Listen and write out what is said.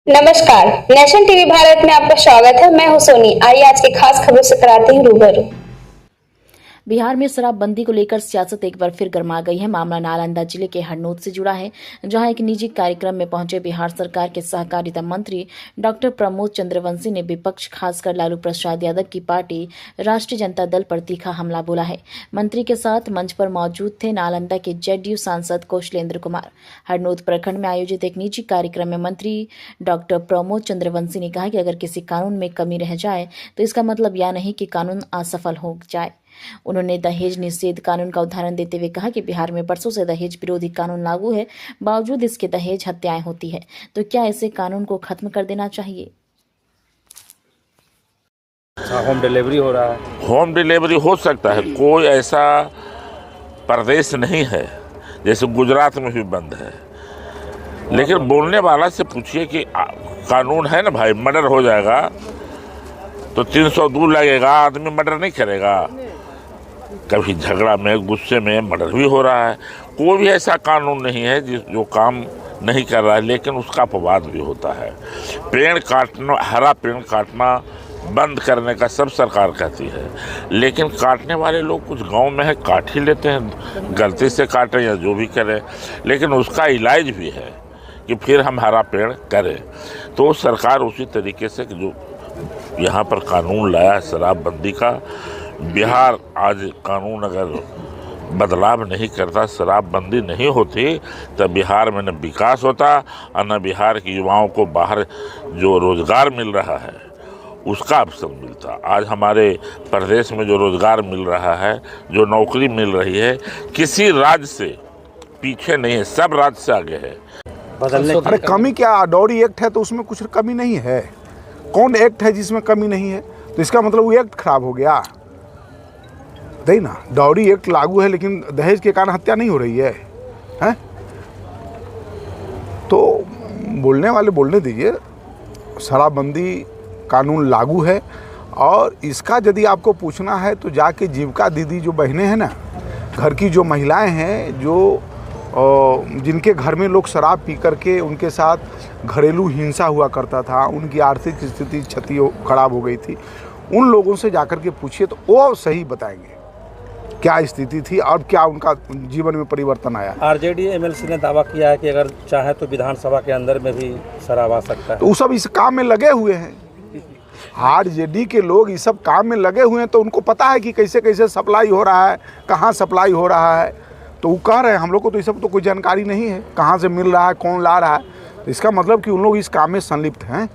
नमस्कार, nation TV Bharat में आपका स्वागत है। मैं हूं सोनी। आइए आज की खास खबरों से कराते हैं रूबरू। बिहार में शराबबंदी को लेकर सियासत एक बार फिर गर्मा गई है। मामला नालंदा जिले के हरनौत से जुड़ा है, जहां एक निजी कार्यक्रम में पहुंचे बिहार सरकार के सहकारिता मंत्री डॉक्टर प्रमोद चंद्रवंशी ने विपक्ष खासकर लालू प्रसाद यादव की पार्टी राष्ट्रीय जनता दल पर तीखा हमला बोला है। मंत्री के साथ मंच पर मौजूद थे नालंदा के जेडीयू सांसद कौशलेंद्र कुमार। हरनौत प्रखंड में आयोजित एक निजी कार्यक्रम में मंत्री डॉक्टर प्रमोद चंद्रवंशी ने कहा कि अगर किसी कानून में कमी रह जाए तो इसका मतलब यह नहीं कि कानून असफल हो जाए। उन्होंने दहेज निषेध कानून का उदाहरण देते हुए कहा कि बिहार में बरसों से दहेज विरोधी कानून लागू है, बावजूद इसके दहेज हत्याएं होती है। तो क्या ऐसे कानून को खत्म कर देना चाहिए? होम डिलीवरी हो रहा है। होम डिलीवरी हो सकता है, कोई ऐसा प्रदेश नहीं है, जैसे गुजरात में भी बंद है। लेकिन बोलने वाला से पूछिए कि कानून है ना भाई, मर्डर हो जाएगा तो 302 लगेगा, आदमी मर्डर नहीं करेगा। कभी झगड़ा में गुस्से में मर्डर भी हो रहा है। कोई भी ऐसा कानून नहीं है जो काम नहीं कर रहा है, लेकिन उसका अपवाद भी होता है। पेड़ काटना, हरा पेड़ काटना बंद करने का सब सरकार कहती है, लेकिन काटने वाले लोग कुछ गांव में है, काट ही लेते हैं, गलती से काटें या जो भी करें, लेकिन उसका इलाज भी है कि फिर हम हरा पेड़ करें। तो सरकार उसी तरीके से जो यहाँ पर कानून लाया है शराबबंदी का, बिहार आज कानून अगर बदलाव नहीं करता, शराबबंदी नहीं होती, तब बिहार में न विकास होता और न बिहार के युवाओं को बाहर जो रोज़गार मिल रहा है उसका अवसर मिलता। आज हमारे प्रदेश में जो रोज़गार मिल रहा है, जो नौकरी मिल रही है, किसी राज्य से पीछे नहीं है, सब राज्य से आगे है। अरे कमी क्या, डॉरी एक्ट है तो उसमें कुछ कमी नहीं है। कौन एक्ट है जिसमें कमी नहीं है? तो इसका मतलब वो एक्ट खराब हो गया। नहीं ना, डॉरी एक्ट लागू है लेकिन दहेज के कारण हत्या नहीं हो रही है, हैं? तो बोलने वाले बोलने दीजिए। शराबबंदी कानून लागू है और इसका यदि आपको पूछना है तो जाके जीविका दीदी जो बहनें हैं ना, घर की जो महिलाएं हैं, जो जिनके घर में लोग शराब पी करके उनके साथ घरेलू हिंसा हुआ करता था, उनकी आर्थिक स्थिति खराब हो गई थी, उन लोगों से जाकर के पूछिए तो वो सही बताएंगे क्या स्थिति थी और क्या उनका जीवन में परिवर्तन आया। आरजेडी एमएलसी ने दावा किया है कि अगर चाहे तो विधानसभा के अंदर में भी शराब आ सकता है। तो वो सब इस काम में लगे हुए हैं। आरजेडी के लोग इस सब काम में लगे हुए हैं, तो उनको पता है कि कैसे कैसे सप्लाई हो रहा है, कहाँ सप्लाई हो रहा है। तो वो कह रहे हैं, हम लोग को तो ये सब तो कोई जानकारी नहीं है, कहाँ से मिल रहा है, कौन ला रहा है। तो इसका मतलब कि उन लोग इस काम में संलिप्त हैं।